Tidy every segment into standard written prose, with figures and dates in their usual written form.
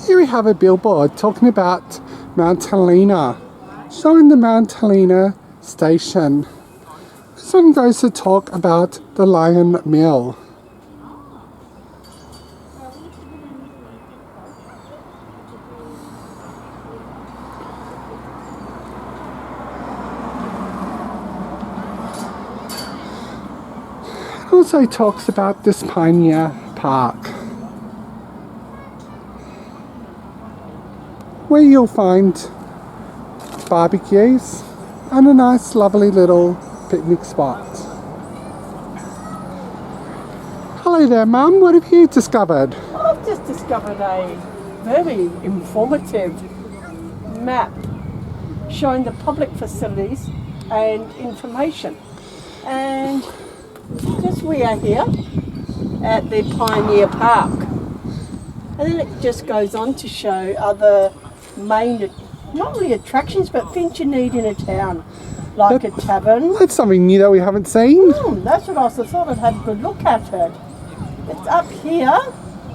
Here we have a billboard talking about Mount Helena, showing the Mount Helena station. This one goes to talk about the Lion Mill. It also talks about this Pioneer Park, where you'll find barbecues and a nice lovely little picnic spot. Hello there, Mum, what have you discovered? I've just discovered a very informative map showing the public facilities and information. And just we are here at the Pioneer Park. And then it just goes on to show other main, not really attractions, but things you need in a town, like a tavern. That's something new that we haven't seen. That's what I thought I'd have a good look at it. It's up here.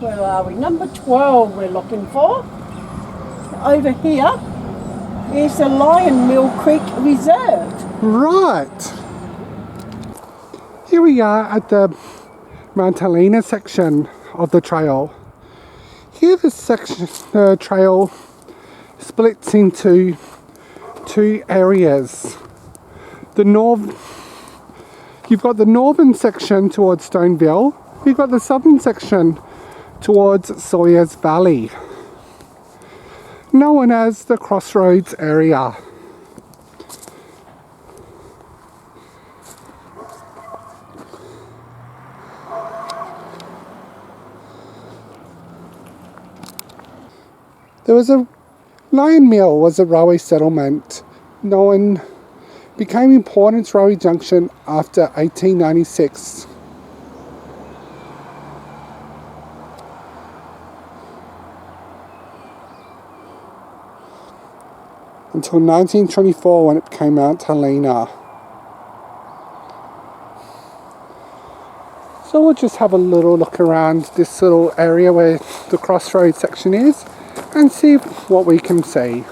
Where are we? Number 12 we're looking for. Over here is the Lion Mill Creek Reserve. Right. Here we are at the Mount Helena section of the trail. Here the trail splits into two areas. You've got the northern section towards Stoneville. You've got the southern section towards Sawyers Valley, known as the Crossroads area. Lion Mill was a railway settlement became important railway junction after 1896. Until 1924 when it became Mount Helena. So we'll just have a little look around this little area where the Crossroads section is and see what we can see.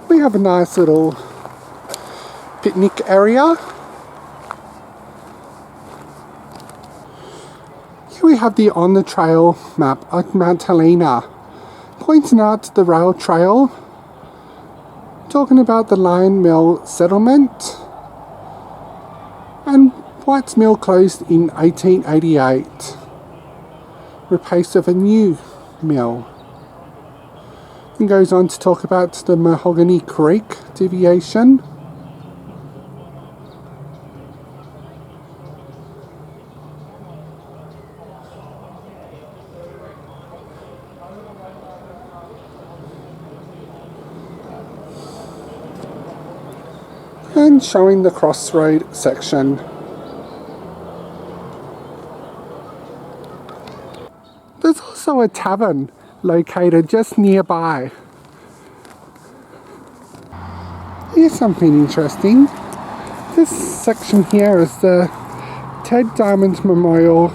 We have a nice little picnic area. Here we have the on the trail map at Mount Helena, pointing out the rail trail, talking about the Lion Mill settlement, and White's Mill closed in 1888, replaced with a new mill. And goes on to talk about the Mahogany Creek deviation. And showing the crossroad section. There's also a tavern located just nearby. Here's something interesting. This section here is the Ted Diamond Memorial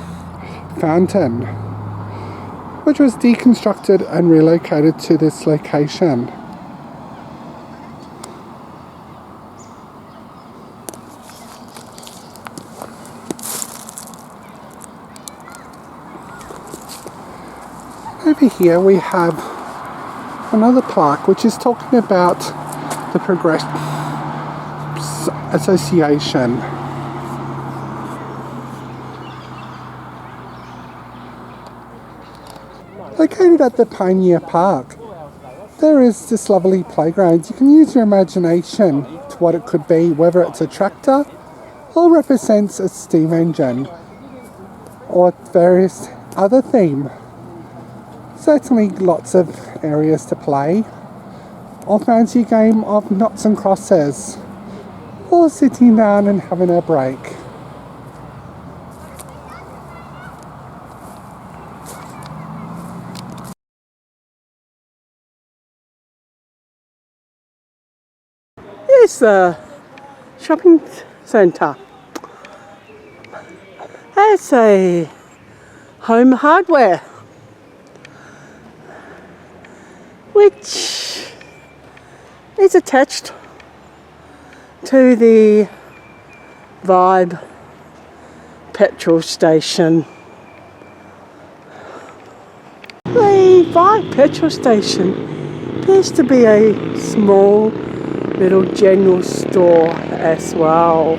Fountain, which was deconstructed and relocated to this location. Over here we have another plaque which is talking about the Progress Association. Located at the Pioneer Park, there is this lovely playground. You can use your imagination to what it could be, whether it's a tractor or represents a steam engine or various other theme. Certainly lots of areas to play, or fancy a game of knots and crosses, or sitting down and having a break. Here's the shopping centre. as a home hardware, which is attached to the Vibe petrol station. The Vibe petrol station appears to be a small little general store as well.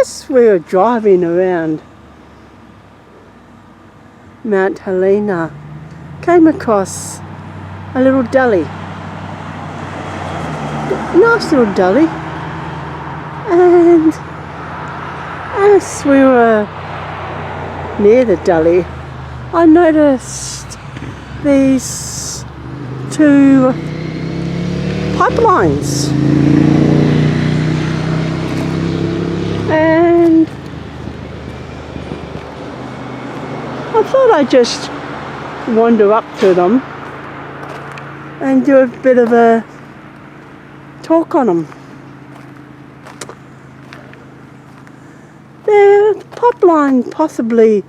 As we were driving around Mount Helena, came across a little deli. Nice little deli. And as we were near the deli, I noticed these two pipelines. And I thought I'd just wander up to them and do a bit of a talk on them. They're possibly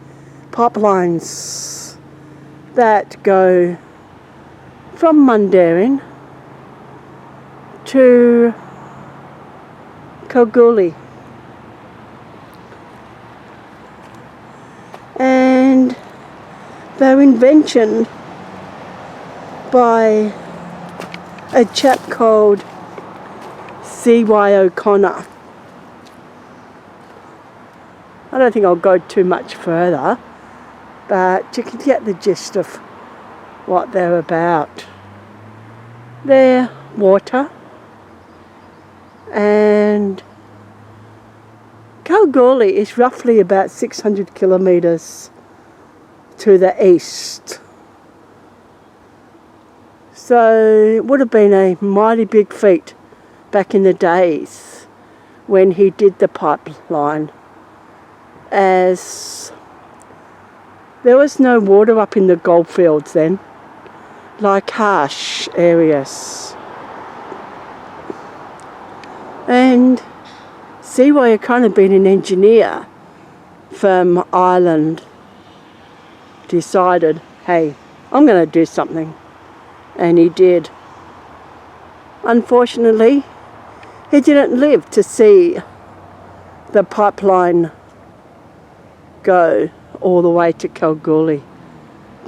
pipelines that go from Mundaring to Kalgoorlie. And they're invention by a chap called C.Y. O'Connor. I don't think I'll go too much further, but you can get the gist of what they're about. They're water, and Kalgoorlie is roughly about 600 kilometres to the east. So it would have been a mighty big feat back in the days when he did the pipeline, as there was no water up in the goldfields then, like harsh areas. And C.Y. O'Connor, being an engineer from Ireland, decided, hey, I'm going to do something. And he did. Unfortunately, he didn't live to see the pipeline go all the way to Kalgoorlie,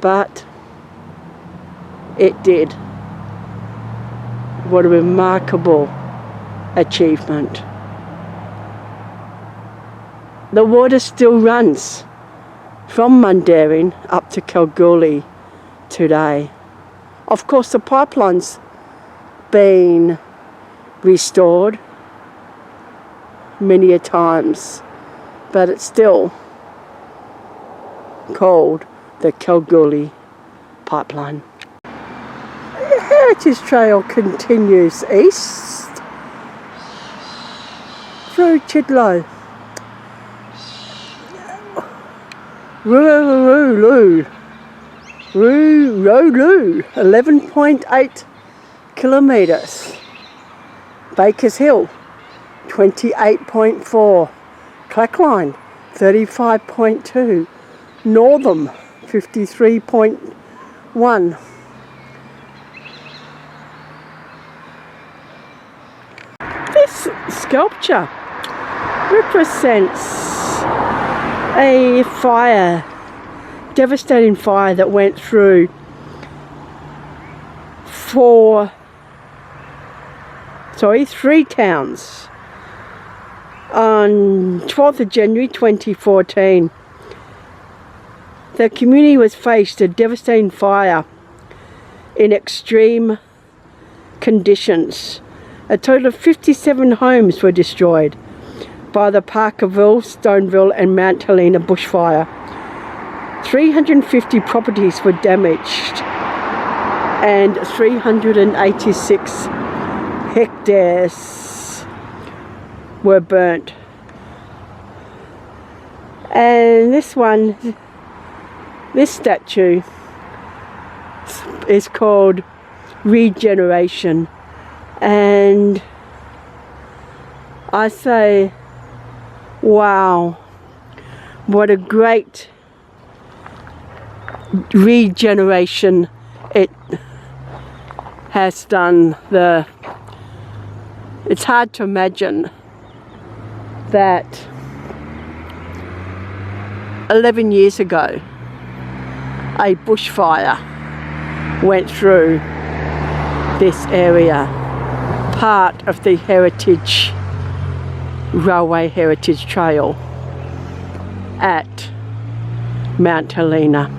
but it did. What a remarkable achievement. The water still runs from Mundaring up to Kalgoorlie today. Of course, the pipeline's been restored many a times, but it's still called the Kalgoorlie Pipeline. The Heritage Trail continues east through Chidlow. Rooloo, 11.8 kilometres. Bakers Hill, 28.4. Clackline, 35.2. Northam, 53.1. This sculpture represents a fire, devastating fire that went through three towns on 12th of January 2014. The community was faced a devastating fire in extreme conditions. A total of 57 homes were destroyed by the Parkerville, Stoneville and Mount Helena bushfire. 350 properties were damaged and 386 hectares were burnt. And this statue is called Regeneration, and I say, wow, what a great regeneration it has done. It's hard to imagine that 11 years ago a bushfire went through this area, part of the Railway Heritage Trail at Mount Helena.